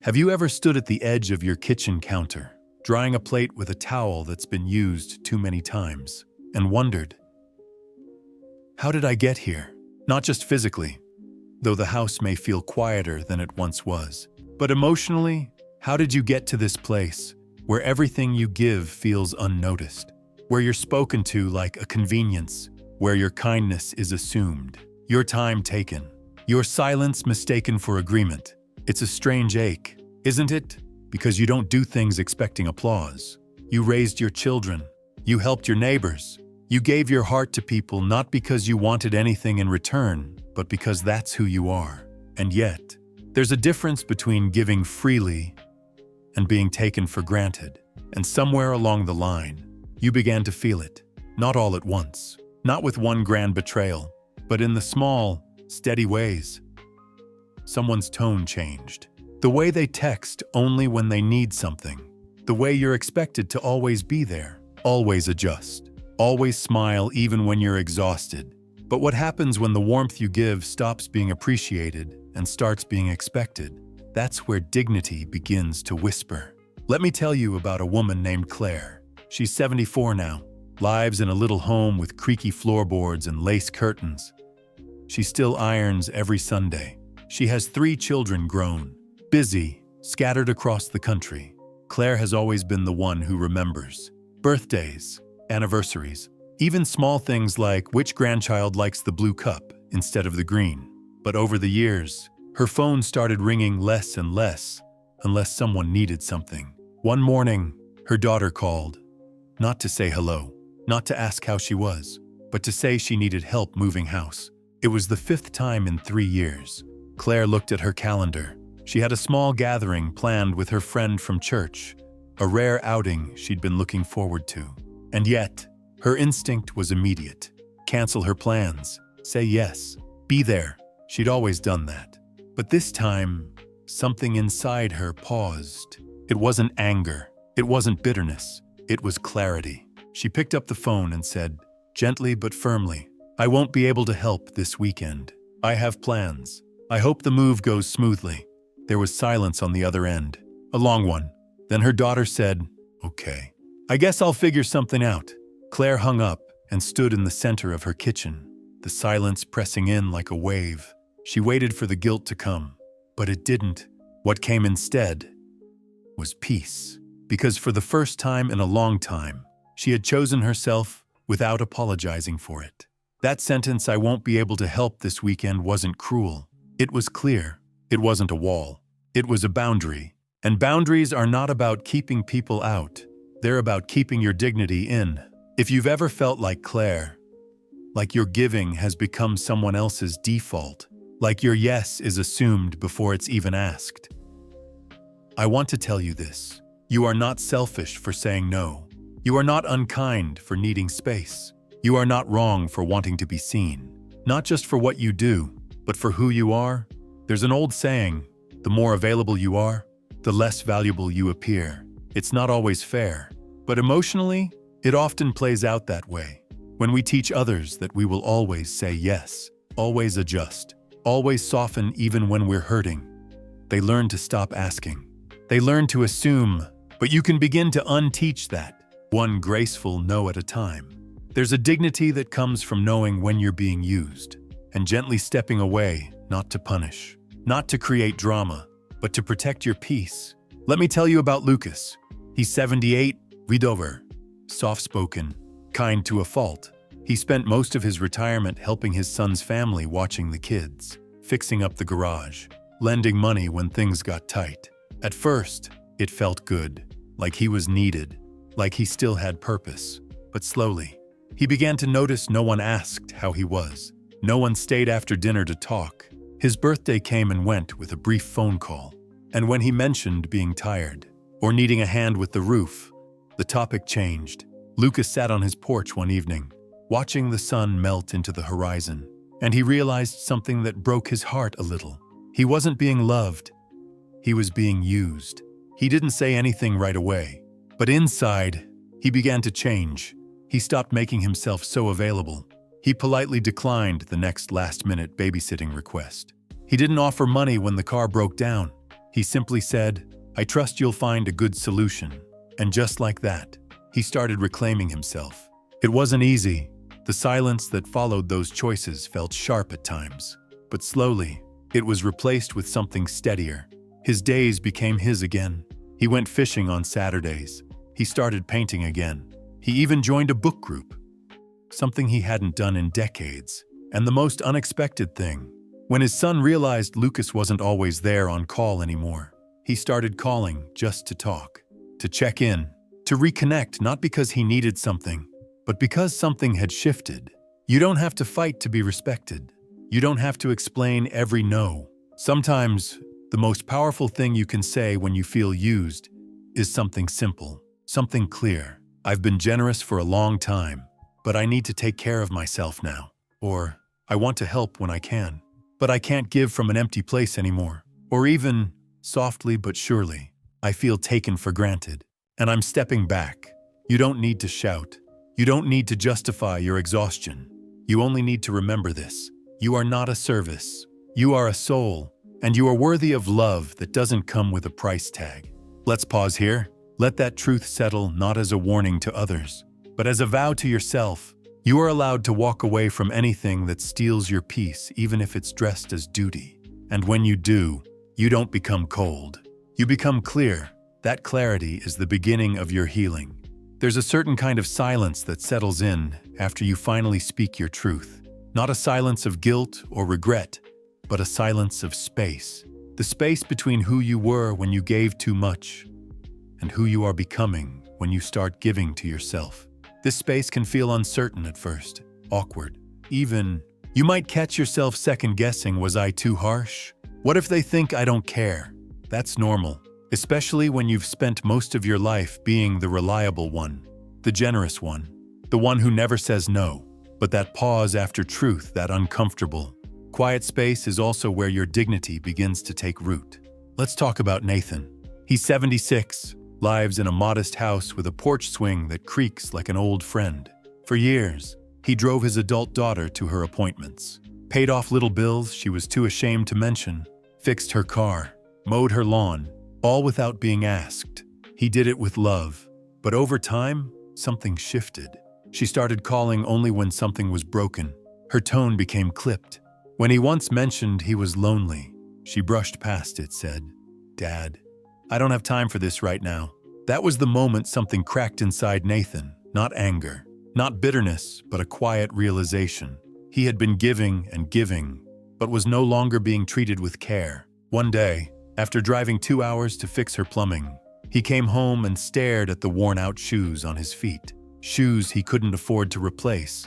Have you ever stood at the edge of your kitchen counter, drying a plate with a towel that's been used too many times, and wondered, how did I get here? Not just physically, though the house may feel quieter than it once was, but emotionally, how did you get to this place where everything you give feels unnoticed, where you're spoken to like a convenience, where your kindness is assumed, your time taken, your silence mistaken for agreement? It's a strange ache, isn't it? Because you don't do things expecting applause. You raised your children. You helped your neighbors. You gave your heart to people not because you wanted anything in return, but because that's who you are. And yet, there's a difference between giving freely and being taken for granted. And somewhere along the line, you began to feel it. Not all at once, not with one grand betrayal, but in the small, steady ways. Someone's tone changed. The way they text only when they need something. The way you're expected to always be there, always adjust, always smile even when you're exhausted. But what happens when the warmth you give stops being appreciated and starts being expected? That's where dignity begins to whisper. Let me tell you about a woman named Claire. She's 74 now, lives in a little home with creaky floorboards and lace curtains. She still irons every Sunday. She has 3 children grown, busy, scattered across the country. Claire has always been the one who remembers. Birthdays, anniversaries, even small things like which grandchild likes the blue cup instead of the green. But over the years, her phone started ringing less and less, unless someone needed something. One morning, her daughter called, not to say hello, not to ask how she was, but to say she needed help moving house. It was the 5th time in 3 years. Claire looked at her calendar. She had a small gathering planned with her friend from church, a rare outing she'd been looking forward to. And yet, her instinct was immediate. Cancel her plans, say yes, be there. She'd always done that. But this time, something inside her paused. It wasn't anger, it wasn't bitterness, it was clarity. She picked up the phone and said, gently but firmly, I won't be able to help this weekend. I have plans. I hope the move goes smoothly. There was silence on the other end, a long one. Then her daughter said, okay, I guess I'll figure something out. Claire hung up and stood in the center of her kitchen, the silence pressing in like a wave. She waited for the guilt to come, but it didn't. What came instead was peace, because for the first time in a long time, she had chosen herself without apologizing for it. That sentence, I won't be able to help this weekend, wasn't cruel. It was clear. It wasn't a wall. It was a boundary. And boundaries are not about keeping people out. They're about keeping your dignity in. If you've ever felt like Claire, like your giving has become someone else's default, like your yes is assumed before it's even asked, I want to tell you this. You are not selfish for saying no. You are not unkind for needing space. You are not wrong for wanting to be seen. Not just for what you do, but for who you are. There's an old saying, the more available you are, the less valuable you appear. It's not always fair, but emotionally, it often plays out that way. When we teach others that we will always say yes, always adjust, always soften even when we're hurting, they learn to stop asking. They learn to assume, but you can begin to unteach that, one graceful no at a time. There's a dignity that comes from knowing when you're being used, and gently stepping away, not to punish, not to create drama, but to protect your peace. Let me tell you about Lucas. He's 78, widower, soft-spoken, kind to a fault. He spent most of his retirement helping his son's family, watching the kids, fixing up the garage, lending money when things got tight. At first, it felt good, like he was needed, like he still had purpose. But slowly, he began to notice no one asked how he was. No one stayed after dinner to talk. His birthday came and went with a brief phone call. And when he mentioned being tired or needing a hand with the roof, the topic changed. Lucas sat on his porch one evening, watching the sun melt into the horizon, and he realized something that broke his heart a little. He wasn't being loved. He was being used. He didn't say anything right away, but inside, he began to change. He stopped making himself so available. He politely declined the next last-minute babysitting request. He didn't offer money when the car broke down. He simply said, "I trust you'll find a good solution." And just like that, he started reclaiming himself. It wasn't easy. The silence that followed those choices felt sharp at times. But slowly, it was replaced with something steadier. His days became his again. He went fishing on Saturdays. He started painting again. He even joined a book group, something he hadn't done in decades. And the most unexpected thing, when his son realized Lucas wasn't always there on call anymore, he started calling just to talk, to check in, to reconnect, not because he needed something, but because something had shifted. You don't have to fight to be respected. You don't have to explain every no. Sometimes, the most powerful thing you can say when you feel used is something simple, something clear. "I've been generous for a long time, but I need to take care of myself now." Or, "I want to help when I can, but I can't give from an empty place anymore." Or even, softly but surely, "I feel taken for granted, and I'm stepping back." You don't need to shout. You don't need to justify your exhaustion. You only need to remember this. You are not a service. You are a soul, and you are worthy of love that doesn't come with a price tag. Let's pause here. Let that truth settle, not as a warning to others, but as a vow to yourself. You are allowed to walk away from anything that steals your peace, even if it's dressed as duty. And when you do, you don't become cold. You become clear. That clarity is the beginning of your healing. There's a certain kind of silence that settles in after you finally speak your truth. Not a silence of guilt or regret, but a silence of space. The space between who you were when you gave too much and who you are becoming when you start giving to yourself. This space can feel uncertain at first, awkward. Even, you might catch yourself second-guessing, was I too harsh? What if they think I don't care? That's normal, especially when you've spent most of your life being the reliable one, the generous one, the one who never says no. But that pause after truth, that uncomfortable, quiet space is also where your dignity begins to take root. Let's talk about Nathan. He's 76, lives in a modest house with a porch swing that creaks like an old friend. For years, he drove his adult daughter to her appointments, paid off little bills she was too ashamed to mention, fixed her car, mowed her lawn, all without being asked. He did it with love. But over time, something shifted. She started calling only when something was broken. Her tone became clipped. When he once mentioned he was lonely, she brushed past it, said, "Dad, I don't have time for this right now." That was the moment something cracked inside Nathan. Not anger, not bitterness, but a quiet realization. He had been giving and giving, but was no longer being treated with care. One day, after driving 2 hours to fix her plumbing, he came home and stared at the worn-out shoes on his feet. Shoes he couldn't afford to replace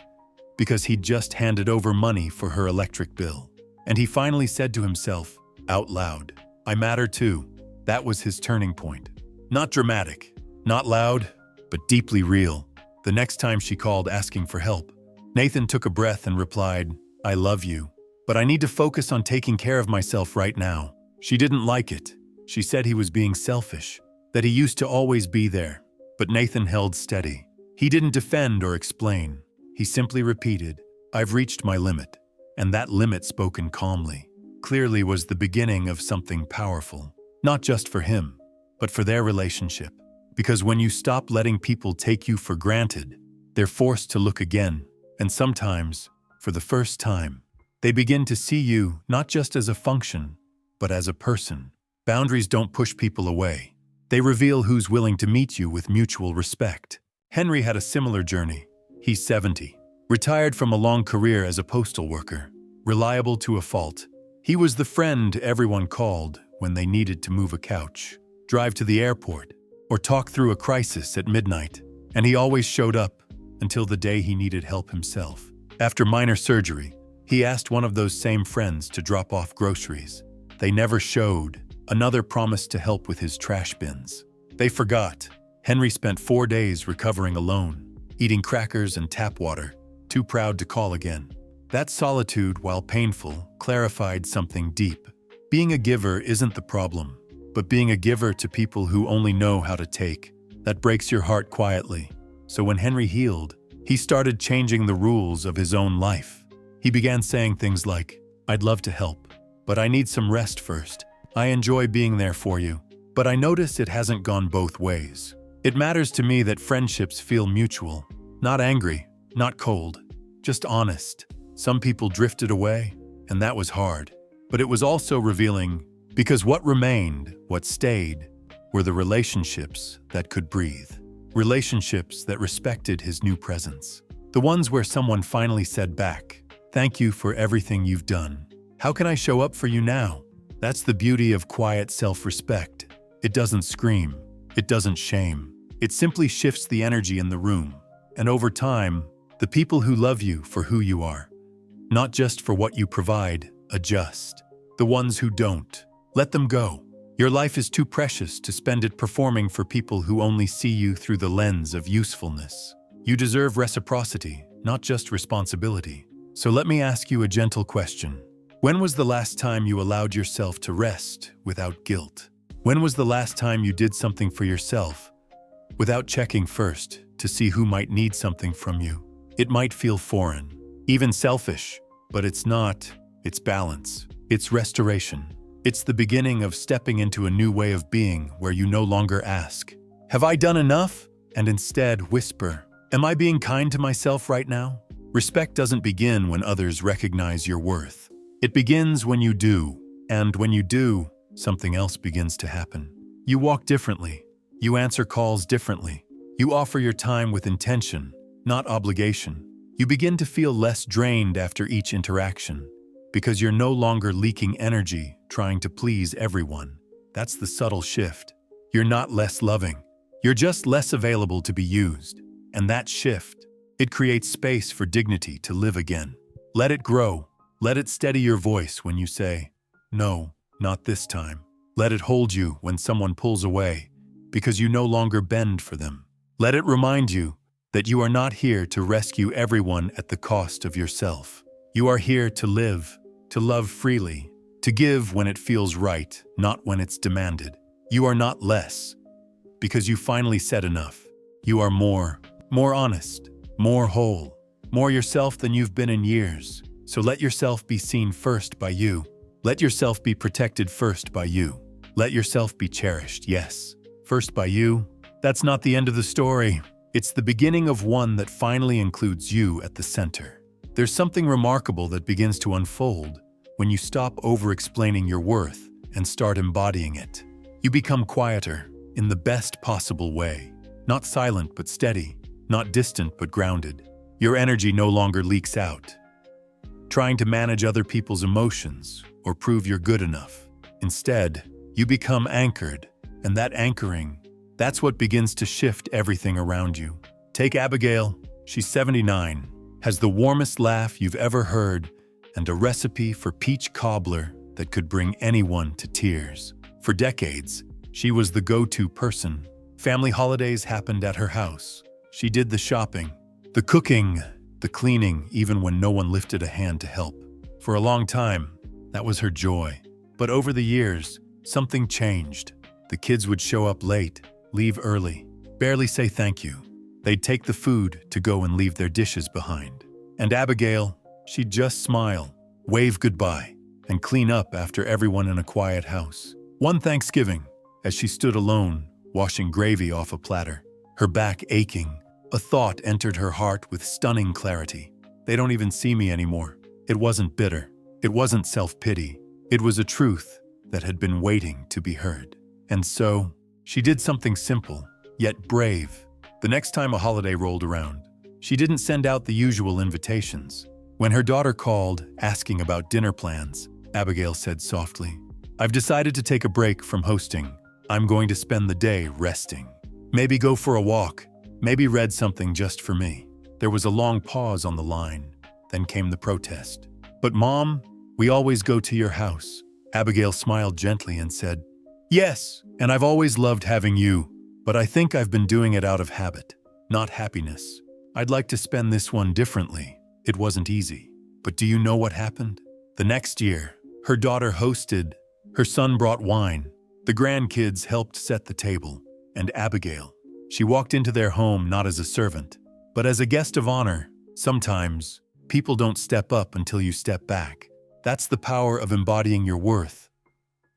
because he'd just handed over money for her electric bill. And he finally said to himself, out loud, "I matter too." That was his turning point. Not dramatic, not loud, but deeply real. The next time she called asking for help, Nathan took a breath and replied, "I love you, but I need to focus on taking care of myself right now." She didn't like it. She said he was being selfish, that he used to always be there. But Nathan held steady. He didn't defend or explain. He simply repeated, "I've reached my limit." And that limit, spoken calmly, clearly was the beginning of something powerful. Not just for him, but for their relationship. Because when you stop letting people take you for granted, they're forced to look again. And sometimes, for the first time, they begin to see you not just as a function, but as a person. Boundaries don't push people away. They reveal who's willing to meet you with mutual respect. Henry had a similar journey. He's 70, retired from a long career as a postal worker, reliable to a fault. He was the friend everyone called when they needed to move a couch, drive to the airport, or talk through a crisis at midnight. And he always showed up until the day he needed help himself. After minor surgery, he asked one of those same friends to drop off groceries. They never showed. Another promised to help with his trash bins. They forgot. Henry spent 4 days recovering alone, eating crackers and tap water, too proud to call again. That solitude, while painful, clarified something deep. Being a giver isn't the problem, but being a giver to people who only know how to take, that breaks your heart quietly. So when Henry healed, he started changing the rules of his own life. He began saying things like, "I'd love to help, but I need some rest first." I enjoy being there for you, but I notice it hasn't gone both ways. It matters to me that friendships feel mutual, not angry, not cold, just honest. Some people drifted away, and that was hard. But it was also revealing, because what remained, what stayed, were the relationships that could breathe. Relationships that respected his new presence. The ones where someone finally said back, "Thank you for everything you've done. How can I show up for you now?" That's the beauty of quiet self-respect. It doesn't scream. It doesn't shame. It simply shifts the energy in the room. And over time, the people who love you for who you are, not just for what you provide, adjust. The ones who don't, let them go. Your life is too precious to spend it performing for people who only see you through the lens of usefulness. You deserve reciprocity, not just responsibility. So let me ask you a gentle question. When was the last time you allowed yourself to rest without guilt? When was the last time you did something for yourself without checking first to see who might need something from you? It might feel foreign, even selfish, but it's not. It's balance. It's restoration. It's the beginning of stepping into a new way of being where you no longer ask, "Have I done enough?" and instead whisper, "Am I being kind to myself right now?" Respect doesn't begin when others recognize your worth. It begins when you do, and when you do, something else begins to happen. You walk differently. You answer calls differently. You offer your time with intention, not obligation. You begin to feel less drained after each interaction, because you're no longer leaking energy trying to please everyone. That's the subtle shift. You're not less loving. You're just less available to be used. And that shift, it creates space for dignity to live again. Let it grow. Let it steady your voice when you say, "No, not this time." Let it hold you when someone pulls away, because you no longer bend for them. Let it remind you that you are not here to rescue everyone at the cost of yourself. You are here to live, to love freely, to give when it feels right, not when it's demanded. You are not less, because you finally said enough. You are more honest, more whole, more yourself than you've been in years. So let yourself be seen first by you. Let yourself be protected first by you. Let yourself be cherished, yes, first by you. That's not the end of the story. It's the beginning of one that finally includes you at the center. There's something remarkable that begins to unfold when you stop over-explaining your worth and start embodying it. You become quieter in the best possible way. Not silent but steady, not distant but grounded. Your energy no longer leaks out, trying to manage other people's emotions or prove you're good enough. Instead, you become anchored, and that anchoring, that's what begins to shift everything around you. Take Abigail. She's 79, has the warmest laugh you've ever heard, and a recipe for peach cobbler that could bring anyone to tears. For decades, she was the go-to person. Family holidays happened at her house. She did the shopping, the cooking, the cleaning, even when no one lifted a hand to help. For a long time, that was her joy. But over the years, something changed. The kids would show up late, leave early, barely say thank you. They'd take the food to go and leave their dishes behind. And Abigail, she'd just smile, wave goodbye, and clean up after everyone in a quiet house. One Thanksgiving, as she stood alone, washing gravy off a platter, her back aching, a thought entered her heart with stunning clarity. They don't even see me anymore. It wasn't bitter. It wasn't self-pity. It was a truth that had been waiting to be heard. And so, she did something simple, yet brave. The next time a holiday rolled around, she didn't send out the usual invitations. When her daughter called, asking about dinner plans, Abigail said softly, "I've decided to take a break from hosting. I'm going to spend the day resting. Maybe go for a walk. Maybe read something just for me." There was a long pause on the line. Then came the protest. "But Mom, we always go to your house." Abigail smiled gently and said, "Yes, and I've always loved having you, but I think I've been doing it out of habit, not happiness. I'd like to spend this one differently." It wasn't easy. But do you know what happened? The next year, her daughter hosted. Her son brought wine. The grandkids helped set the table. And Abigail, she walked into their home not as a servant, but as a guest of honor. Sometimes, people don't step up until you step back. That's the power of embodying your worth.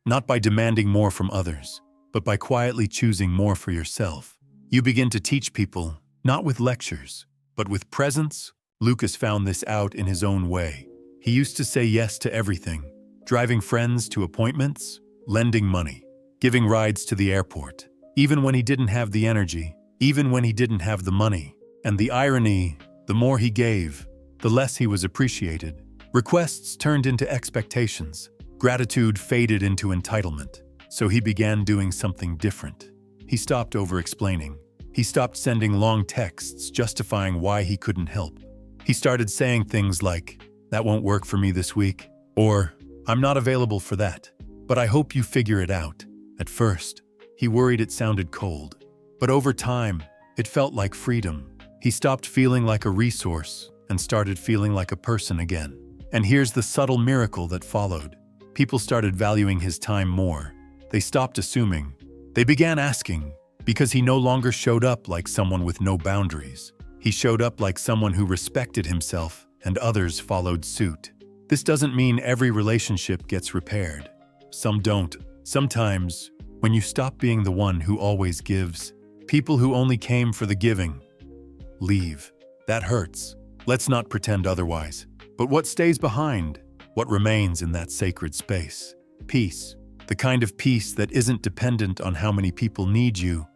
not by demanding more from others, but by quietly choosing more for yourself. You begin to teach people, not with lectures, but with presence. Lucas found this out in his own way. He used to say yes to everything, driving friends to appointments, lending money, giving rides to the airport, even when he didn't have the energy, even when he didn't have the money. And the irony, the more he gave, the less he was appreciated. Requests turned into expectations. Gratitude faded into entitlement. So he began doing something different. He stopped over-explaining. He stopped sending long texts justifying why he couldn't help. He started saying things like, "That won't work for me this week," or "I'm not available for that, but I hope you figure it out." At first, he worried it sounded cold, but over time, it felt like freedom. He stopped feeling like a resource and started feeling like a person again. And here's the subtle miracle that followed. People started valuing his time more. They stopped assuming. They began asking, because he no longer showed up like someone with no boundaries. He showed up like someone who respected himself, and others followed suit. This doesn't mean every relationship gets repaired. Some don't. Sometimes, when you stop being the one who always gives, people who only came for the giving leave. That hurts. Let's not pretend otherwise. But what stays behind? What remains in that sacred space? Peace. The kind of peace that isn't dependent on how many people need you,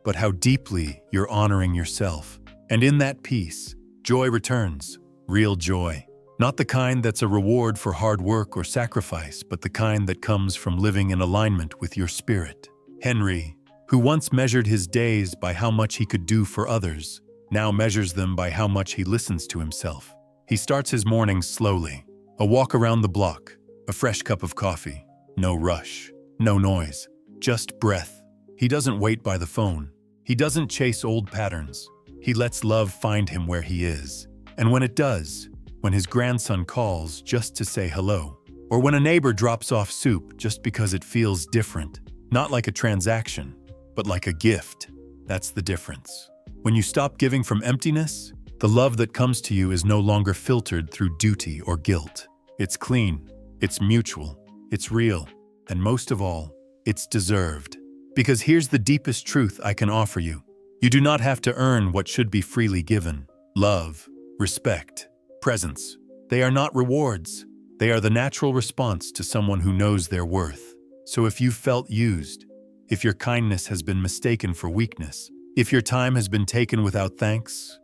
but how deeply you're honoring yourself. And in that peace, joy returns. Real joy. Not the kind that's a reward for hard work or sacrifice, but the kind that comes from living in alignment with your spirit. Henry, who once measured his days by how much he could do for others, now measures them by how much he listens to himself. He starts his mornings slowly. A walk around the block, a fresh cup of coffee. No rush, no noise, just breath. He doesn't wait by the phone. He doesn't chase old patterns. He lets love find him where he is. And when it does, when his grandson calls just to say hello, or when a neighbor drops off soup just because it feels different, not like a transaction, but like a gift, that's the difference. When you stop giving from emptiness, the love that comes to you is no longer filtered through duty or guilt. It's clean, it's mutual, it's real, and most of all, it's deserved. Because here's the deepest truth I can offer you. You do not have to earn what should be freely given. Love, respect, presence. They are not rewards. They are the natural response to someone who knows their worth. So if you've felt used, if your kindness has been mistaken for weakness, if your time has been taken without thanks,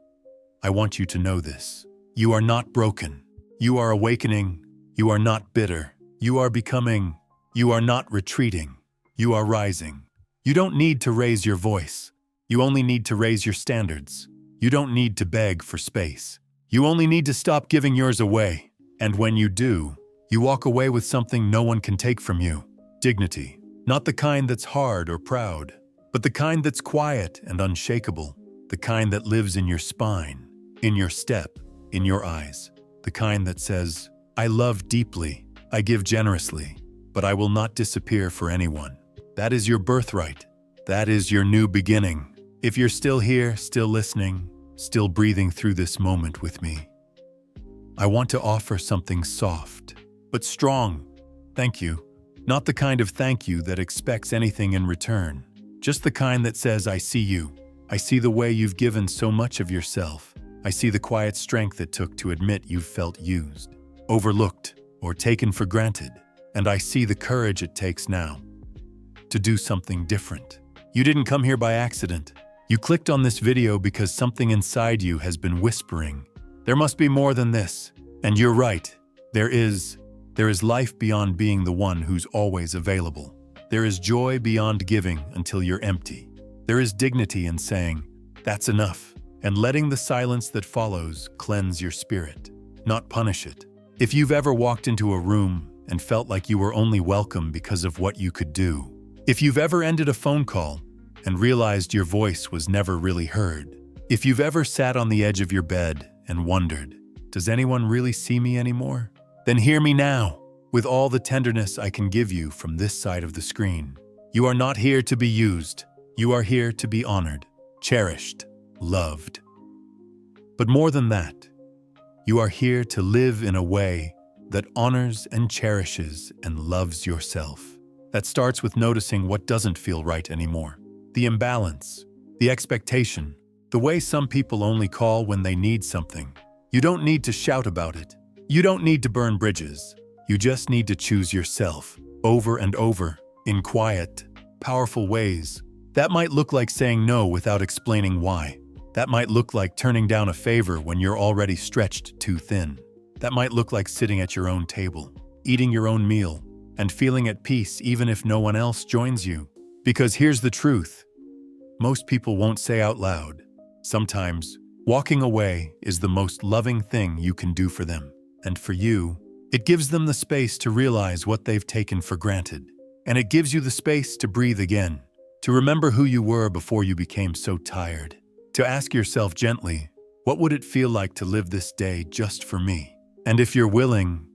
I want you to know this. You are not broken. You are awakening. You are not bitter. You are becoming. You are not retreating. You are rising. You don't need to raise your voice. You only need to raise your standards. You don't need to beg for space. You only need to stop giving yours away. And when you do, you walk away with something no one can take from you. Dignity. Not the kind that's hard or proud, but the kind that's quiet and unshakable. The kind that lives in your spine, in your step, in your eyes. The kind that says, I love deeply, I give generously, but I will not disappear for anyone. That is your birthright. That is your new beginning. If you're still here, still listening, still breathing through this moment with me, I want to offer something soft, but strong. Thank you. Not the kind of thank you that expects anything in return. Just the kind that says, I see you. I see the way you've given so much of yourself. I see the quiet strength it took to admit you've felt used, overlooked, or taken for granted. And I see the courage it takes now to do something different. You didn't come here by accident. You clicked on this video because something inside you has been whispering, there must be more than this. And you're right. There is life beyond being the one who's always available. There is joy beyond giving until you're empty. There is dignity in saying, that's enough, and letting the silence that follows cleanse your spirit, not punish it. If you've ever walked into a room and felt like you were only welcome because of what you could do, if you've ever ended a phone call and realized your voice was never really heard, if you've ever sat on the edge of your bed and wondered, does anyone really see me anymore? Then hear me now, with all the tenderness I can give you from this side of the screen. You are not here to be used. You are here to be honored, cherished, loved. But more than that, you are here to live in a way that honors and cherishes and loves yourself. That starts with noticing what doesn't feel right anymore. The imbalance, the expectation, the way some people only call when they need something. You don't need to shout about it. You don't need to burn bridges. You just need to choose yourself, over and over, in quiet, powerful ways. That might look like saying no without explaining why. That might look like turning down a favor when you're already stretched too thin. That might look like sitting at your own table, eating your own meal, and feeling at peace even if no one else joins you. Because here's the truth. Most people won't say out loud. Sometimes, walking away is the most loving thing you can do for them. And for you, it gives them the space to realize what they've taken for granted. And it gives you the space to breathe again, to remember who you were before you became so tired. To ask yourself gently, what would it feel like to live this day just for me? And if you're willing,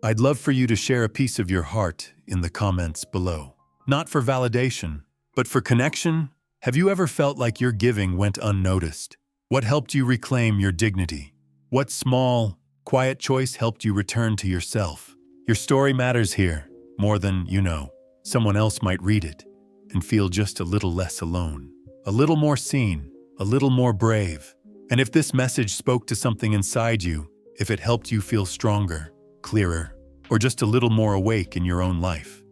I'd love for you to share a piece of your heart in the comments below. Not for validation, but for connection. Have you ever felt like your giving went unnoticed? What helped you reclaim your dignity? What small, quiet choice helped you return to yourself? Your story matters here, more than you know. Someone else might read it and feel just a little less alone, a little more seen, a little more brave. And if this message spoke to something inside you, if it helped you feel stronger, clearer, or just a little more awake in your own life,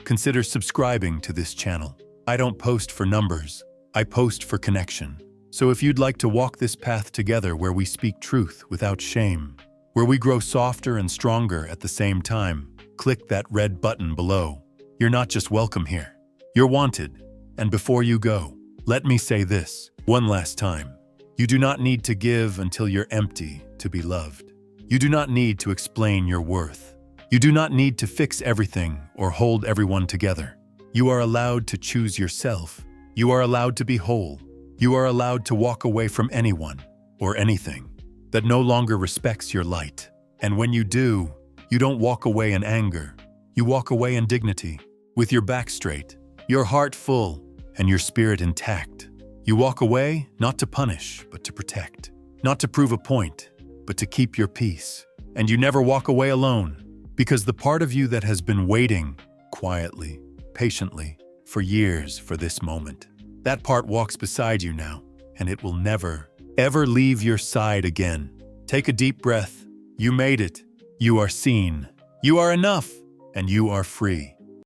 consider subscribing to this channel. I don't post for numbers, I post for connection. So if you'd like to walk this path together where we speak truth without shame, where we grow softer and stronger at the same time, click that red button below. You're not just welcome here, you're wanted. And before you go, let me say this one last time. You do not need to give until you're empty to be loved. You do not need to explain your worth. You do not need to fix everything or hold everyone together. You are allowed to choose yourself. You are allowed to be whole. You are allowed to walk away from anyone or anything that no longer respects your light. And when you do, you don't walk away in anger. You walk away in dignity, with your back straight, your heart full, and your spirit intact. You walk away not to punish, but to protect. Not to prove a point, but to keep your peace. And you never walk away alone, because the part of you that has been waiting quietly, patiently, for years for this moment, that part walks beside you now, and it will never, ever leave your side again. Take a deep breath. You made it. You are seen. You are enough, and you are free.